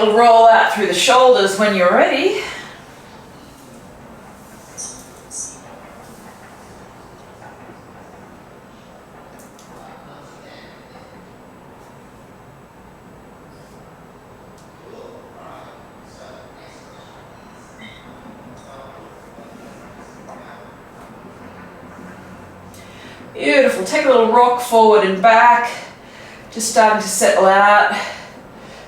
little roll out through the shoulders when you're ready. Beautiful. Take a little rock forward and back. Just starting to settle out.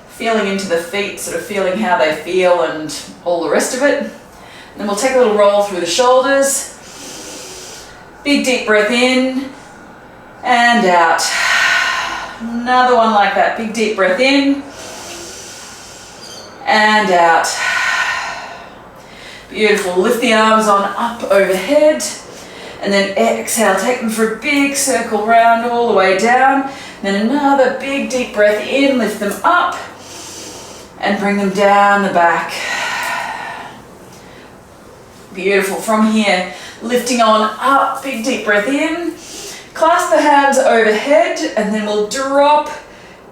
Feeling into the feet, sort of feeling how they feel and all the rest of it. And then we'll take a little roll through the shoulders. Big deep breath in and out. Another one like that. Big deep breath in and out. Beautiful. Lift the arms on up overhead. And then exhale, take them for a big circle round all the way down. Then another big deep breath in, lift them up and bring them down the back. Beautiful. From here, lifting on up, big deep breath in. Clasp the hands overhead and then we'll drop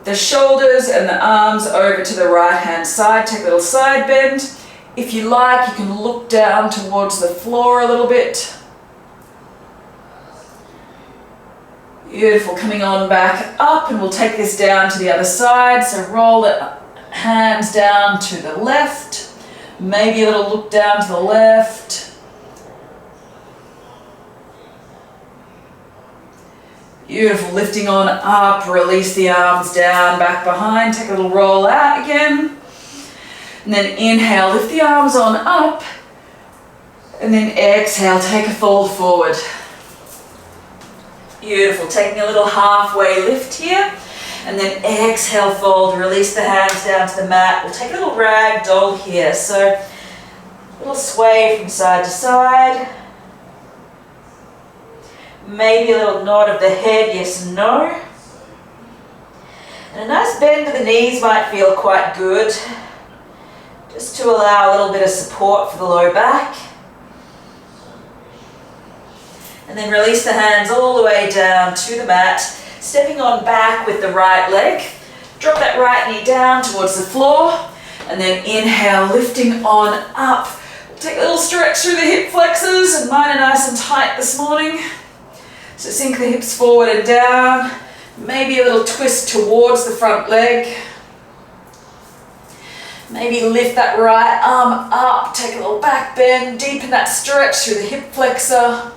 the shoulders and the arms over to the right hand side. Take a little side bend. If you like, you can look down towards the floor a little bit. Beautiful, coming on back up and we'll take this down to the other side. So roll the hands down to the left, maybe a little look down to the left. Beautiful, lifting on up, release the arms down, back behind, take a little roll out again. And then inhale, lift the arms on up and then exhale, take a fold forward. Beautiful, taking a little halfway lift here, and then exhale, fold, release the hands down to the mat. We'll take a little rag doll here, so a little sway from side to side. Maybe a little nod of the head, yes and no. And a nice bend of the knees might feel quite good, just to allow a little bit of support for the low back. And then release the hands all the way down to the mat, stepping on back with the right leg. Drop that right knee down towards the floor, and then inhale, lifting on up. We'll take a little stretch through the hip flexors, and mine are nice and tight this morning. So sink the hips forward and down, maybe a little twist towards the front leg. Maybe lift that right arm up, take a little back bend, deepen that stretch through the hip flexor.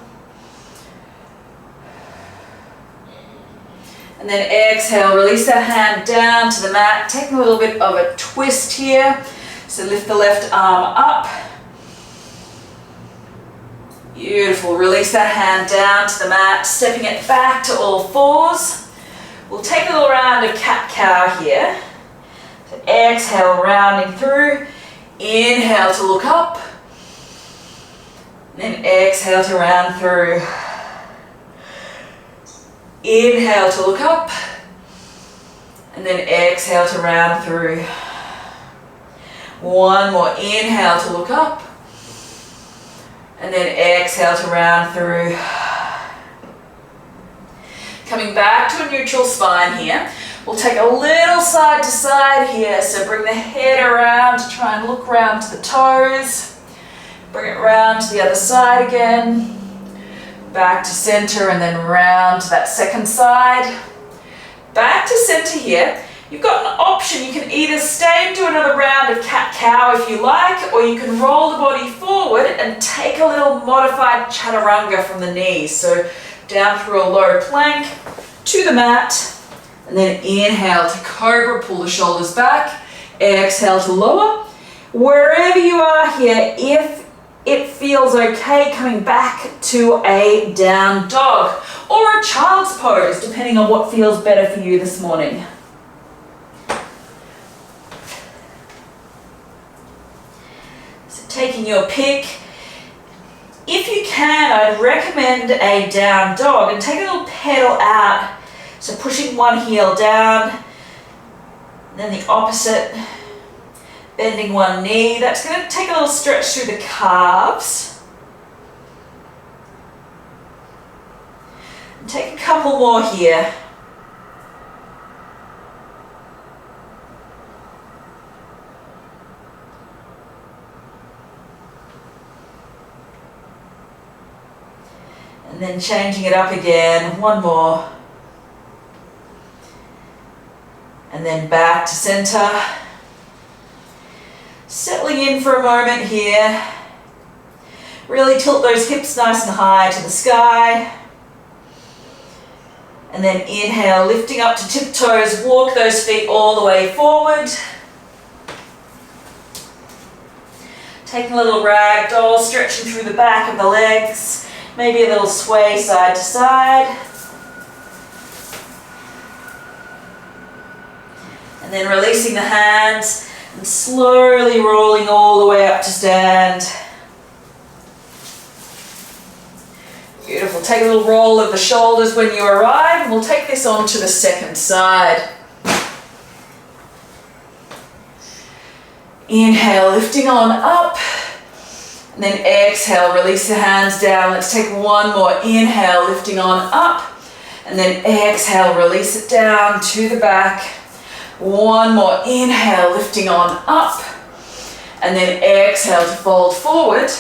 And then exhale, release that hand down to the mat, taking a little bit of a twist here. So lift the left arm up. Beautiful, release that hand down to the mat, stepping it back to all fours. We'll take a little round of cat-cow here. So exhale, rounding through. Inhale to look up. Then exhale to round through. Inhale to look up, and then exhale to round through. One more, inhale to look up, and then exhale to round through. Coming back to a neutral spine here. We'll take a little side to side here, so bring the head around to try and look round to the toes. Bring it round to the other side again. Back to center and then round to that second side. Back to center here. You've got an option. You can either stay and do another round of cat-cow if you like, or you can roll the body forward and take a little modified chaturanga from the knees. So down through a low plank to the mat, and then inhale to cobra, pull the shoulders back. Exhale to lower. Wherever you are here, if it feels okay, coming back to a down dog or a child's pose, depending on what feels better for you this morning. So taking your pick. If you can, I'd recommend a down dog and take a little pedal out. So pushing one heel down, then the opposite. Bending one knee. That's going to take a little stretch through the calves. And take a couple more here. And then changing it up again, one more. And then back to center. Settling in for a moment here. Really tilt those hips nice and high to the sky. And then inhale, lifting up to tiptoes, walk those feet all the way forward. Taking a little ragdoll, stretching through the back of the legs. Maybe a little sway side to side. And then releasing the hands and slowly rolling all the way up to stand. Beautiful. Take a little roll of the shoulders when you arrive, and we'll take this on to the second side. Inhale, lifting on up, and then exhale, release the hands down. Let's take one more. Inhale, lifting on up, and then exhale, release it down to the back. One more. Inhale, lifting on up, and then exhale to fold forward.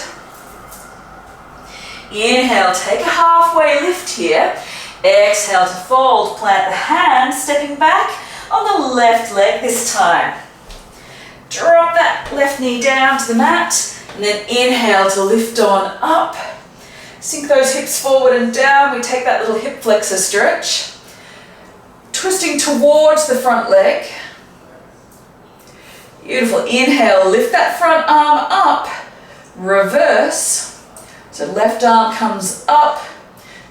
Inhale, take a halfway lift here. Exhale to fold, plant the hands, stepping back on the left leg this time. Drop that left knee down to the mat, and then inhale to lift on up. Sink those hips forward and down. We take that little hip flexor stretch. Twisting towards the front leg. Beautiful. Inhale, lift that front arm up. Reverse. So left arm comes up,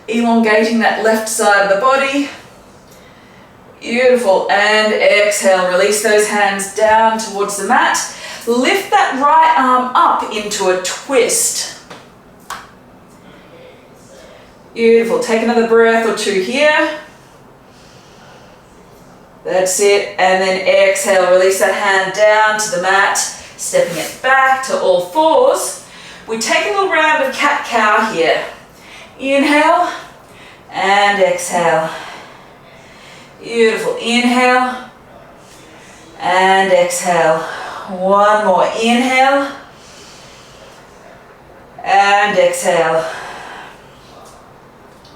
elongating that left side of the body. Beautiful. And exhale, release those hands down towards the mat. Lift that right arm up into a twist. Beautiful. Take another breath or two here. That's it. And then exhale, release that hand down to the mat, stepping it back to all fours. We take a little round of cat-cow here. Inhale and exhale. Beautiful. Inhale and exhale. One more. Inhale and exhale.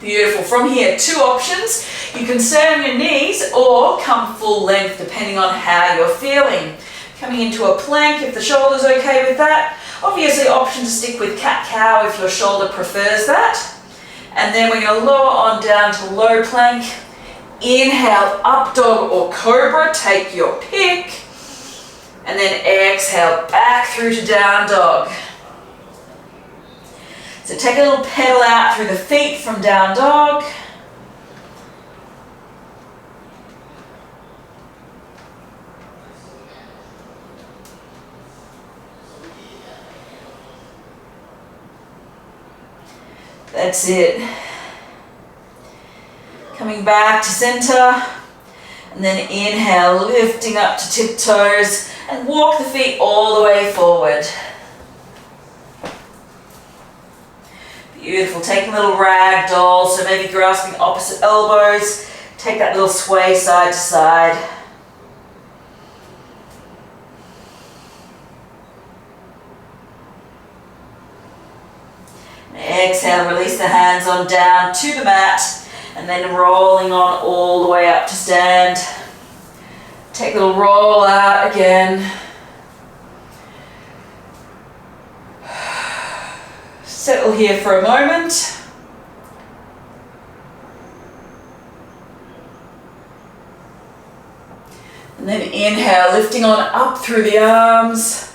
Beautiful. From here, two options. You can stay on your knees or come full length depending on how you're feeling. Coming into a plank if the shoulder's okay with that. Obviously, option to stick with cat-cow if your shoulder prefers that. And then we're going to lower on down to low plank. Inhale, up dog or cobra, take your pick. And then exhale, back through to down dog. So take a little pedal out through the feet from down dog. That's it. Coming back to center, and then inhale, lifting up to tiptoes, and walk the feet all the way forward. Beautiful. Take a little ragdoll, so maybe grasping opposite elbows. Take that little sway side to side. Exhale, release the hands on down to the mat, and then rolling on all the way up to stand. Take a little roll out again. Settle here for a moment. And then inhale, lifting on up through the arms.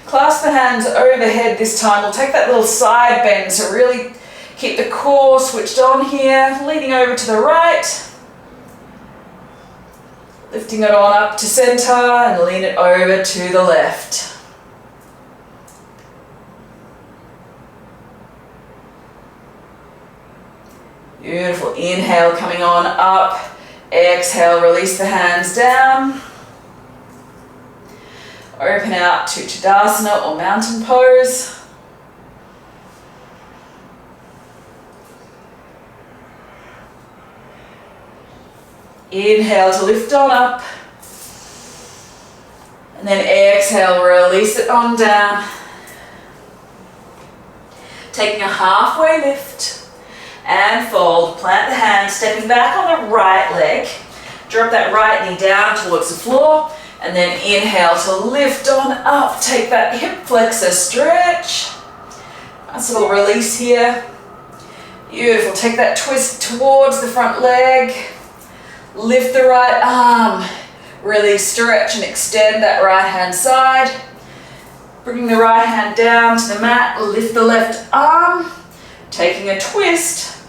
Clasp the hands overhead this time. We'll take that little side bend, so really keep the core switched on here. Leaning over to the right. Lifting it on up to center and lean it over to the left. Beautiful. Inhale, coming on up. Exhale, release the hands down. Open out to Tadasana or mountain pose. Inhale to lift on up. And then exhale, release it on down. Taking a halfway lift. and fold. Plant the hand, stepping back on the right leg. Drop that right knee down towards the floor, and then inhale to lift on up. Take that hip flexor stretch. Nice little release here. Beautiful. Take that twist towards the front leg. Lift the right arm. Really stretch and extend that right hand side. Bringing the right hand down to the mat. Lift the left arm. Taking a twist.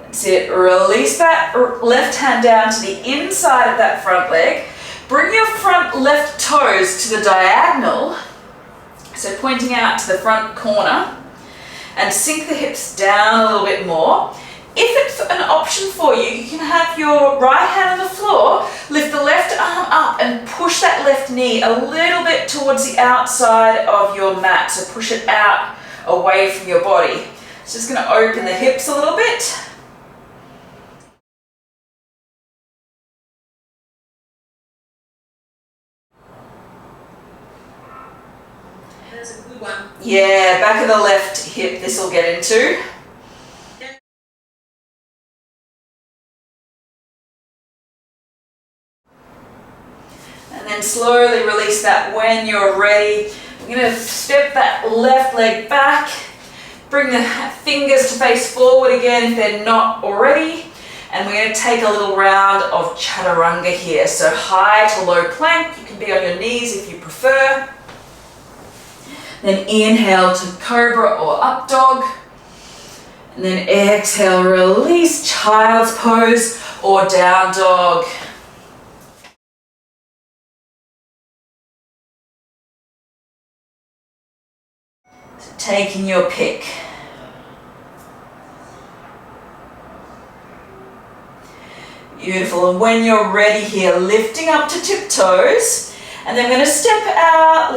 That's it. Release that left hand down to the inside of that front leg. Bring your front left toes to the diagonal. So pointing out to the front corner. And sink the hips down a little bit more. If it's an option for you, you can have your right hand on the floor, lift the left arm up and push that left knee a little bit towards the outside of your mat. So push it out away from your body. It's just going to open the hips a little bit. That's a good one. Yeah, back of the left hip this will get into. And then slowly release that when you're ready. We're going to step that left leg back. Bring the fingers to face forward again if they're not already. And we're going to take a little round of chaturanga here. So high to low plank. You can be on your knees if you prefer. Then inhale to cobra or up dog. And then exhale, release child's pose or down dog. So taking your pick. Beautiful. And when you're ready here, lifting up to tiptoes. And then we're going to step our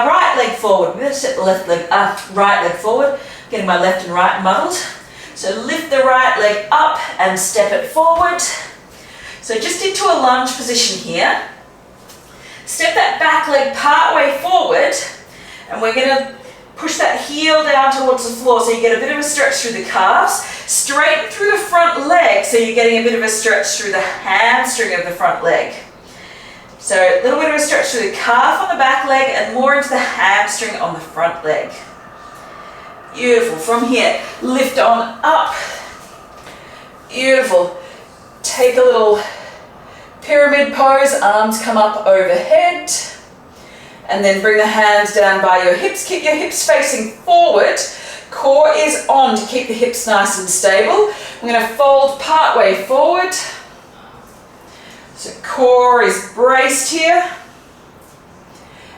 right leg forward. We're going to step the right leg forward, getting my left and right muddled. So lift the right leg up and step it forward. So just into a lunge position here. Step that back leg part way forward, and we're going to push that heel down towards the floor so you get a bit of a stretch through the calves. Straighten through the front leg so you're getting a bit of a stretch through the hamstring of the front leg. So a little bit of a stretch through the calf on the back leg and more into the hamstring on the front leg. Beautiful. From here, lift on up. Beautiful. Take a little pyramid pose, arms come up overhead. And then bring the hands down by your hips. Keep your hips facing forward. Core is on to keep the hips nice and stable. We're going to fold part way forward. So core is braced here.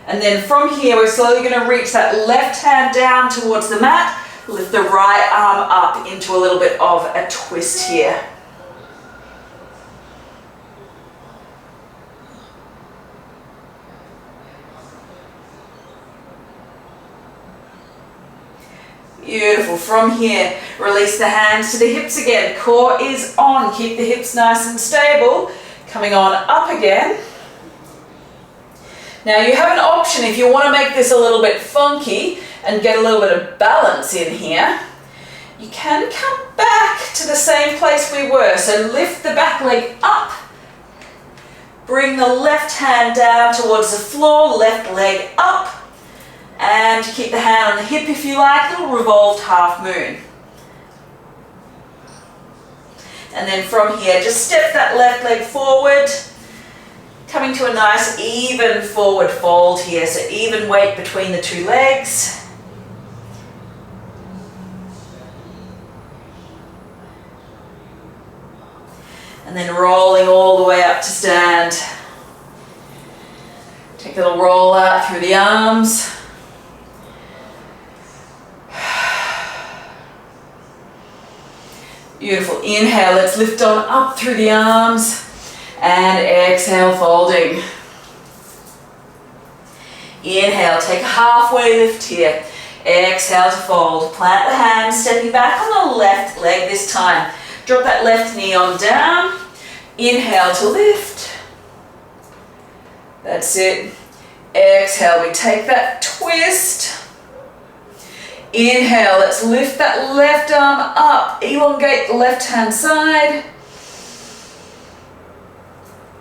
And then from here, we're slowly going to reach that left hand down towards the mat. Lift the right arm up into a little bit of a twist here. Beautiful. From here, release the hands to the hips again. Core is on. Keep the hips nice and stable. Coming on up again. Now you have an option if you want to make this a little bit funky and get a little bit of balance in here. You can come back to the same place we were. So lift the back leg up. Bring the left hand down towards the floor. Left leg up. And keep the hand on the hip if you like. Little revolved half moon. And then from here, just step that left leg forward, coming to a nice even forward fold here, so even weight between the two legs. And then rolling all the way up to stand. Take a little roll out through the arms. Beautiful. Inhale, let's lift on up through the arms and exhale, folding. Inhale, take a halfway lift here. Exhale to fold. Plant the hands, stepping back on the left leg this time. Drop that left knee on down. Inhale to lift. That's it. Exhale, we take that twist. Inhale, let's lift that left arm up, elongate the left hand side.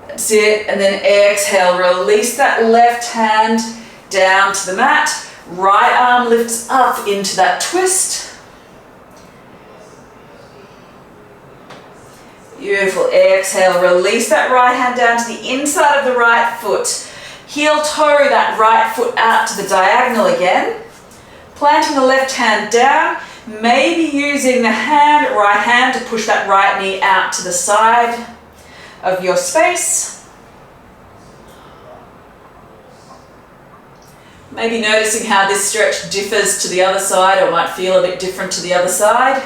That's it, and then exhale, release that left hand down to the mat. Right arm lifts up into that twist. Beautiful, exhale, release that right hand down to the inside of the right foot. Heel toe that right foot out to the diagonal again. Planting the left hand down, maybe using the right hand to push that right knee out to the side of your space. Maybe noticing how this stretch differs to the other side or might feel a bit different to the other side.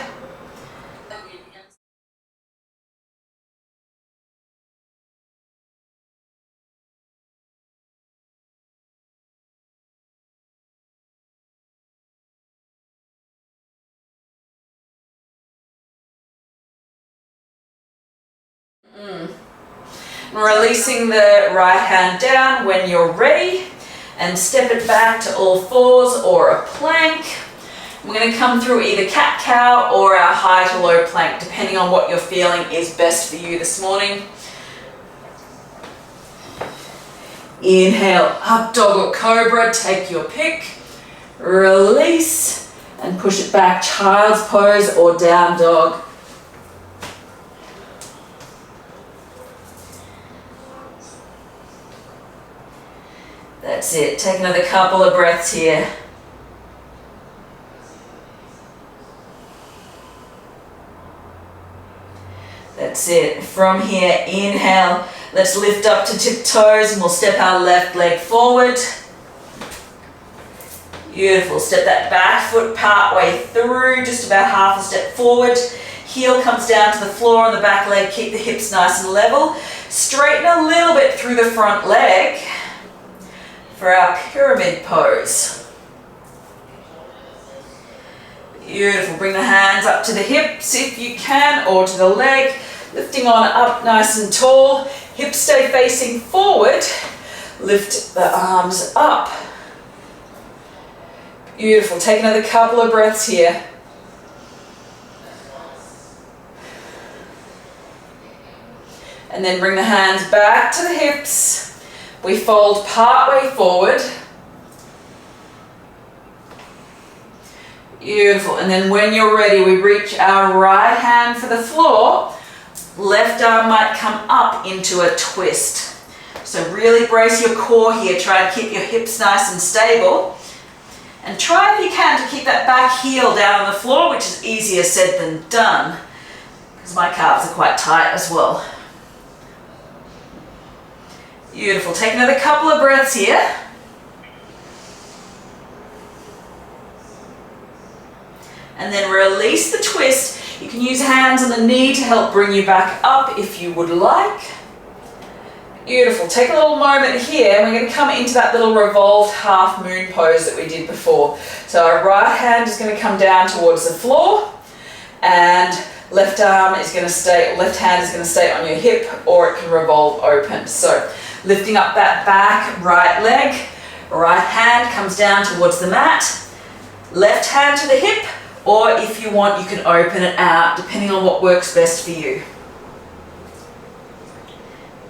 Releasing the right hand down when you're ready and step it back to all fours or a plank. We're going to come through either cat-cow or our high to low plank, depending on what you're feeling is best for you this morning. Inhale, up dog or cobra, take your pick. Release and push it back, child's pose or down dog. That's it, take another couple of breaths here. That's it, from here, inhale, let's lift up to tiptoes and we'll step our left leg forward. Beautiful, step that back foot part way through, just about half a step forward. Heel comes down to the floor on the back leg, keep the hips nice and level. Straighten a little bit through the front leg for our pyramid pose. Beautiful, bring the hands up to the hips if you can, or to the leg, lifting on up nice and tall. Hips stay facing forward, lift the arms up. Beautiful, take another couple of breaths here. And then bring the hands back to the hips. We fold part way forward. Beautiful, and then when you're ready, we reach our right hand for the floor. Left arm might come up into a twist. So really brace your core here, try and keep your hips nice and stable. And try if you can to keep that back heel down on the floor, which is easier said than done, because my calves are quite tight as well. Beautiful, take another couple of breaths here. And then release the twist. You can use hands on the knee to help bring you back up if you would like. Beautiful, take a little moment here and we're going to come into that little revolved half moon pose that we did before. So our right hand is going to come down towards the floor and left hand is going to stay on your hip, or it can revolve open. So lifting up that back right leg, right hand comes down towards the mat, left hand to the hip, or if you want you can open it out depending on what works best for you.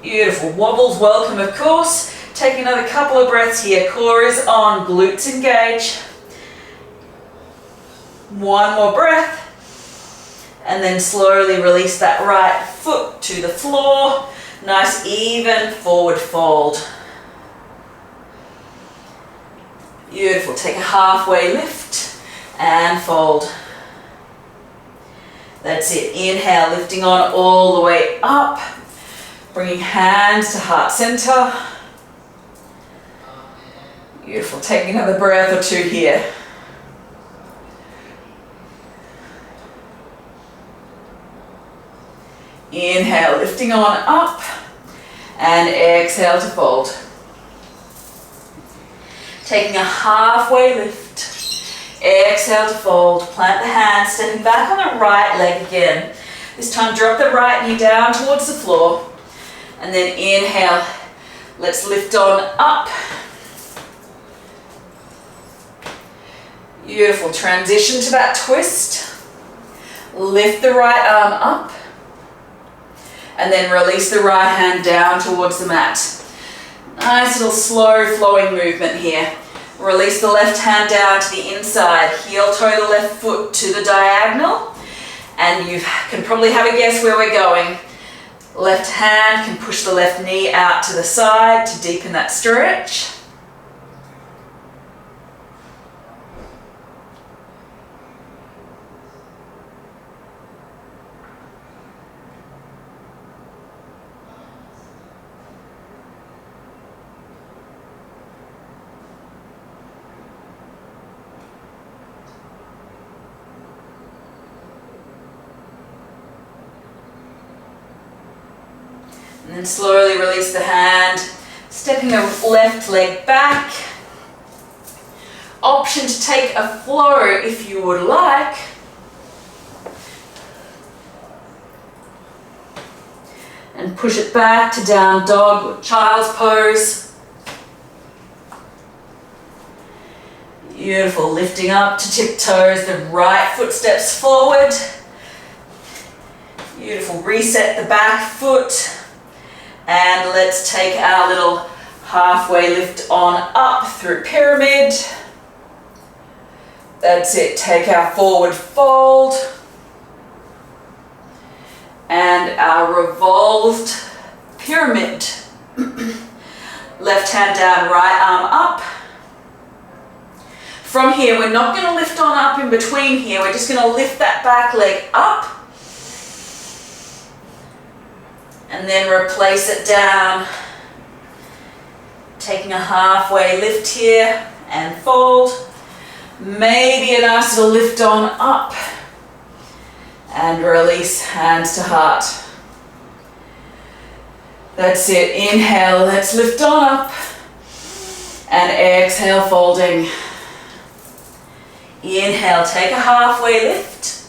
Beautiful, wobbles welcome of course. Take another couple of breaths here, core is on, glutes engage. One more breath. And then slowly release that right foot to the floor. Nice even forward fold. Beautiful, take a halfway lift and fold. That's it, inhale, lifting on all the way up. Bringing hands to heart center. Beautiful, take another breath or two here. Inhale, lifting on up, and exhale to fold. Taking a halfway lift, exhale to fold, plant the hands, stepping back on the right leg again. This time drop the right knee down towards the floor, and then inhale, let's lift on up. Beautiful. Transition to that twist. Lift the right arm up. And then release the right hand down towards the mat. Nice little slow flowing movement here. Release the left hand down to the inside. Heel toe the left foot to the diagonal. And you can probably have a guess where we're going. Left hand can push the left knee out to the side to deepen that stretch. And then slowly release the hand, stepping the left leg back. Option to take a flow if you would like. And push it back to down dog or child's pose. Beautiful, lifting up to tiptoes, the right foot steps forward. Beautiful, reset the back foot. And let's take our little halfway lift on up through pyramid. That's it, take our forward fold. And our revolved pyramid. Left hand down, right arm up. From here, we're not going to lift on up in between here. We're just going to lift that back leg up. And then replace it down. Taking a halfway lift here and fold. Maybe a nice little lift on up. And release, hands to heart. That's it. Inhale, let's lift on up. And exhale, folding. Inhale, take a halfway lift.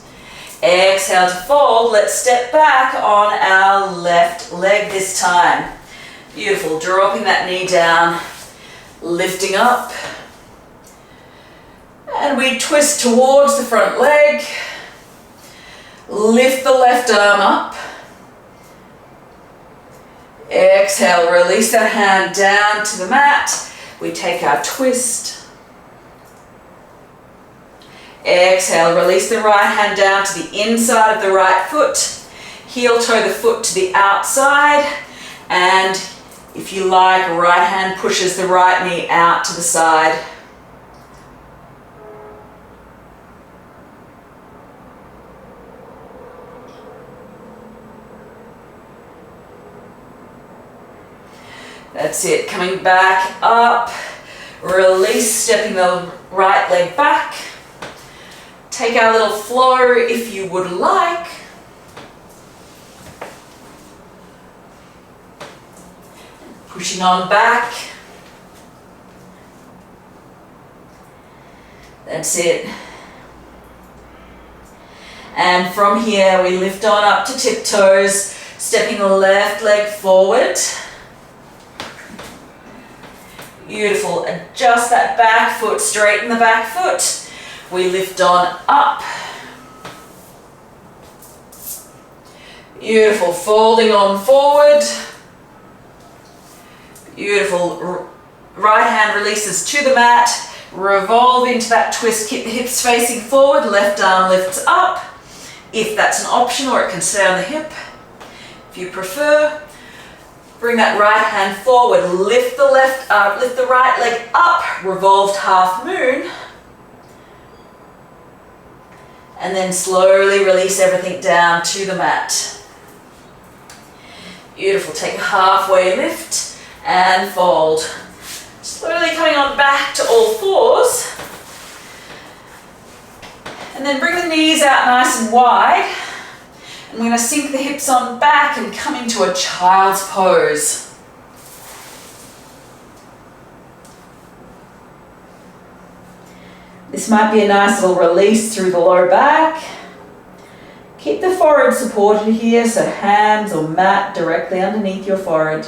Exhale to fold. Let's step back on our left leg this time. Beautiful. Dropping that knee down. Lifting up. And we twist towards the front leg. Lift the left arm up. Exhale, release that hand down to the mat. We take our twist. Exhale, release the right hand down to the inside of the right foot. Heel toe the foot to the outside. And if you like, right hand pushes the right knee out to the side. That's it, coming back up, release, stepping the right leg back. Take our little flow if you would like. Pushing on back. That's it. And from here we lift on up to tiptoes, stepping the left leg forward. Beautiful. Adjust that back foot, straighten the back foot. We lift on up. Beautiful. Folding on forward. Beautiful. Right hand releases to the mat. Revolve into that twist. Keep the hips facing forward. Left arm lifts up. If that's an option, or it can stay on the hip. If you prefer. Bring that right hand forward, lift the right leg up, revolved half moon. And then slowly release everything down to the mat. Beautiful, take a halfway lift and fold. Slowly coming on back to all fours. And then bring the knees out nice and wide. I'm going to sink the hips on back and come into a child's pose. This might be a nice little release through the low back. Keep the forehead supported here, so hands or mat directly underneath your forehead.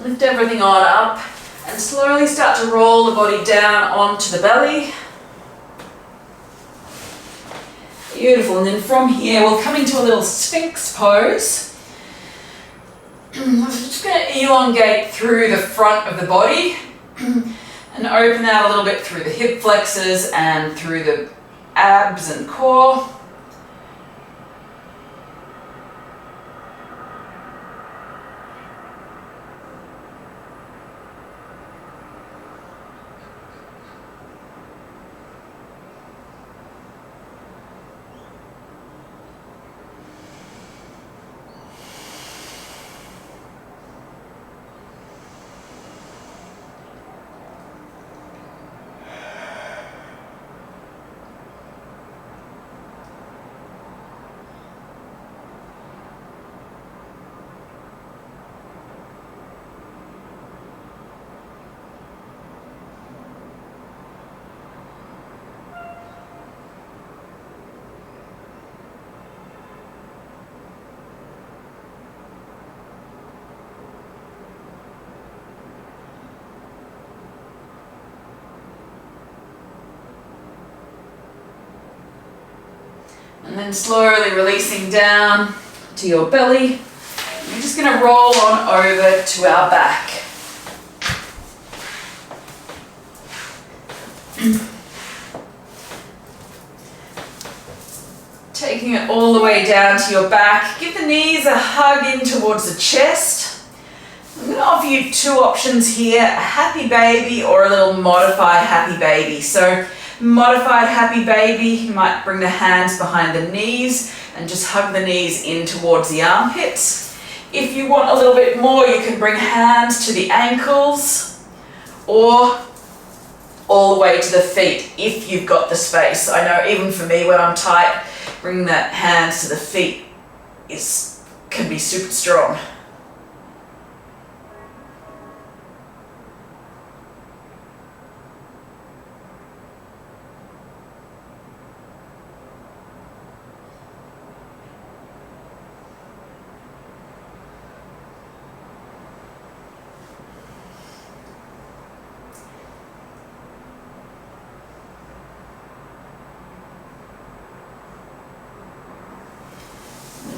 Lift everything on up and slowly start to roll the body down onto the belly. Beautiful, and then from here we'll come into a little Sphinx pose. I'm just going to elongate through the front of the body and open out a little bit through the hip flexors and through the abs and core. And then slowly releasing down to your belly. We're just going to roll on over to our back. Taking it all the way down to your back. Give the knees a hug in towards the chest. I'm going to offer you two options here, a happy baby or a little modified happy baby. So modified happy baby, you might bring the hands behind the knees and just hug the knees in towards the armpits. If you want a little bit more, you can bring hands to the ankles or all the way to the feet if you've got the space. I know even for me when I'm tight, bringing the hands to the feet can be super strong.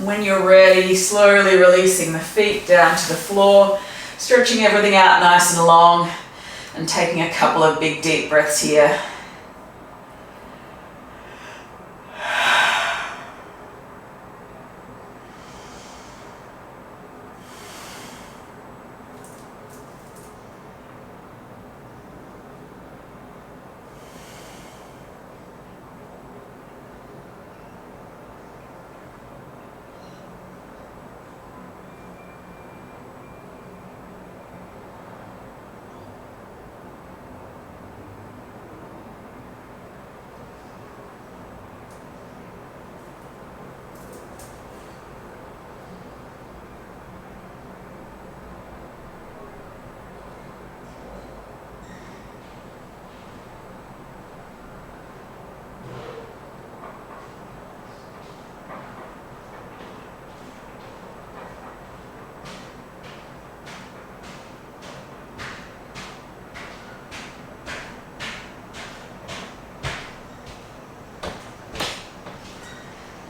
When you're ready, slowly releasing the feet down to the floor, stretching everything out nice and long, and taking a couple of big deep breaths here.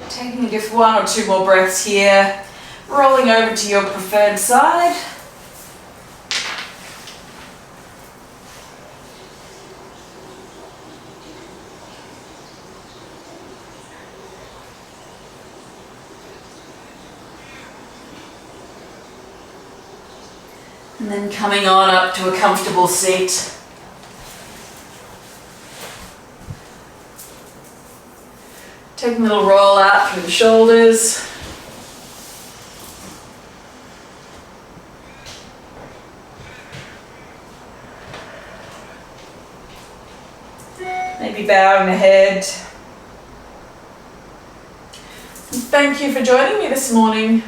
Taking just one or two more breaths here, rolling over to your preferred side. And then coming on up to a comfortable seat. Taking a little roll out through the shoulders. Maybe bowing the head. Thank you for joining me this morning.